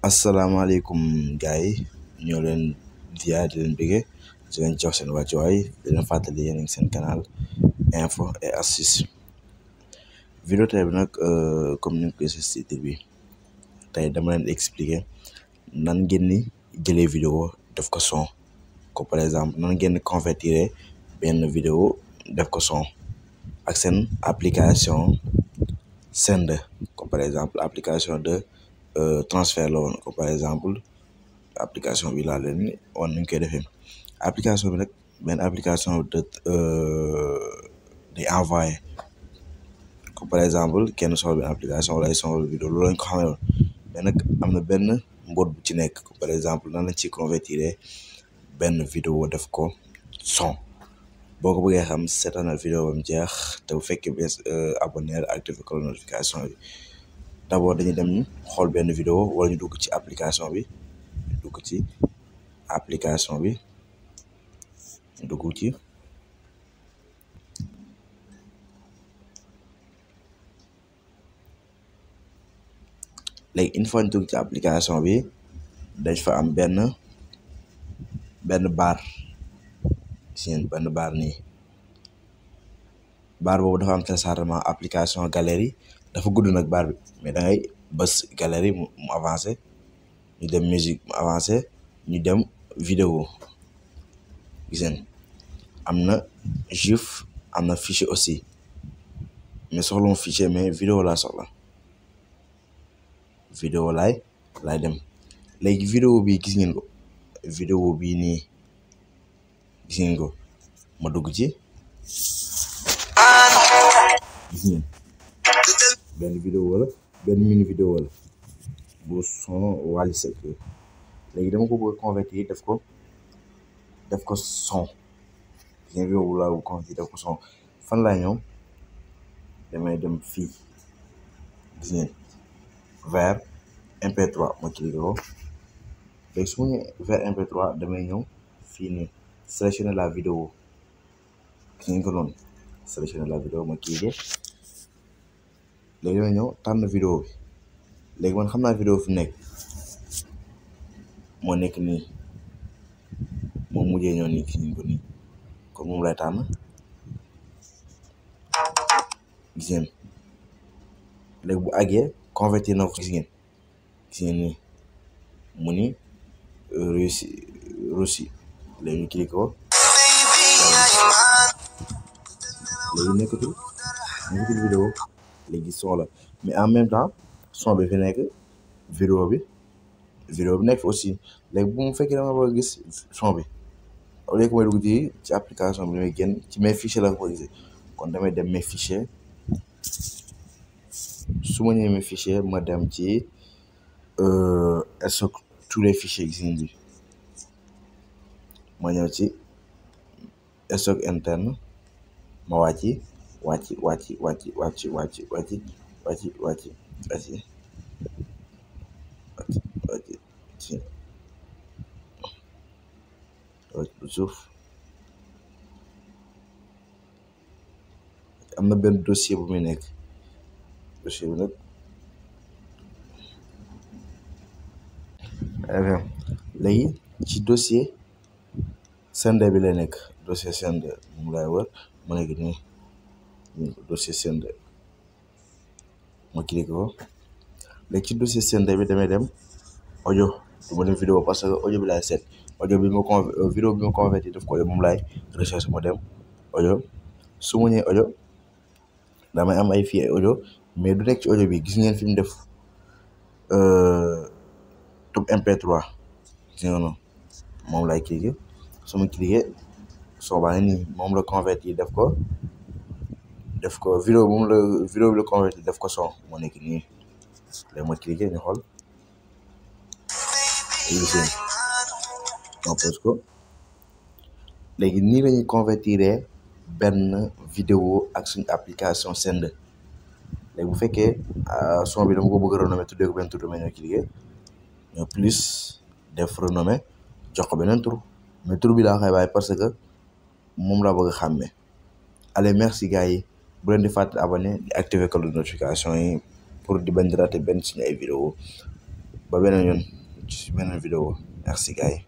asalaamaaleykum gars yi ñoo leen ziar di leen bëggee di leen jox seen wàccuwaay di leen fàttali yéen a ngi seen canal info et astuce vidéo tey bi nag comme ni nga ko gisee si titre bi tey dama leen expliquer nan ngeen ni jëlee vidéo def ko son ko par exemple nan ngeen convertir benn vidéo def ko son ak seen application Send comme par exemple application de transfert la woon comme par exemple application bi laa leen wan nuñ koy defee application bi nag benn application de di envoyé comme par exemple kenn soxla benn application wala ay soxla vidéo loolu lañ ko xamee woon mais nag am na benn mbóot bu ci nekk comme par exemple nan lañ ci convertir benn vidéo def ko son boo ko bëggee xam seetaanal vidéo bam jeex te bu fekkee bees abonné activé ko notification bi d'abord dañuy dem xool benn vidéo wala ñu dugg ci application bi dugg ci léegi une fois ñu dugg ci application bi dañ fa am benn baar seen benn baar nii baar boobu dafa am téléchargement application galerie dafa gudd nag baar bi mais da ngay bës galerie mu avancé ñu dem musique mu avancé ñu dem vidéo gis ngeen am na GIF am na fichier aussi mais soxla mu fichier mais vidéo laa soxla vidéo laay dem léegi vidéo bi gis ngeen ko vidéo bii nii gis ngeen ko ma dugg ci gis ngeen benn vidéo wala benn mini vidéo la bu son Wally Seck léegi dama ko bëgg convertir def ko son gis ngeen vidéo bu laa ko convertir def ko son fan laa ñëw damay dem fii gis ngeen vers MP3 ma cliqué ko léegi su ma ñëwee vers MP3 damay ñëw fii nii sélectionner la vidéo gis ngeen ko noonu sélectionner la vidéo ma cliqué léegi damay ñëw tànn vidéo bi léegi man xam naa vidéo fi nekk moo nekk nii moom mujjee ñëw nii gis ngeen ko nii kon moom lay tànn gis ngeen léegi bu àggee convertir na ko gis ngeen nii mu ni Russie léegi ñu cliqué ko léegi nekkatul vidéo léegi son la mais en même temps son bi fi nekk vidéo bi nekk fi aussi léegi bu mu fekkee dama bëgg a gis son bi au lieu que may dugg ci application bi damay génn ci mes fichiers la ko gisee kon damay dem mes fichiers su ma ñëwee mes fichiers ma dem ci stock tous les fichiers gis ngeen bi ma ñëw ci stock interne ma wàcc suuf am na benn dossier bu muy nekk dossier bi nag léegi ci dossier Send bi lay nekk dossier Send moom laay wër ma nekk nii dossier Send ma cliqué ko léegi ci dossier Send bi damay dem audio du ma dem vidéo parce que audio bi laay seet audio bi ma vidéo bi ma converti def ko audio moom laay recherche ma dem audio su ma ñëwee audio damay am ay fii ay audio mais du nekk ci audio bi gis ngeen fi mu def top MP3 gis ngeen noonu moom laay cliqué su ma cliqué soo baa ngi nii moom la converti def ko vidéo moom la vidéo bi la converti def ko son moo nekk nii léegi ma cliqué ñu xool ma pose ko léegi nii lañuy convertir benn vidéo ak suñu application Send léegi bu fekkee son bi dama ko bëgg a renommer tuddee ko benn tur damay ñëw cliqué ñoo plus def renommer jox ko beneen tur mais tur bi laa koy bàyyi parce que moom laa bëgg a xàmmee allez merci gars yi bu leen di fàttali abonné di activer cloche de notification yi pour di bañ di rater benn suñu ay vidéo ba beneen yoon ci beneen vidéo merci gars yi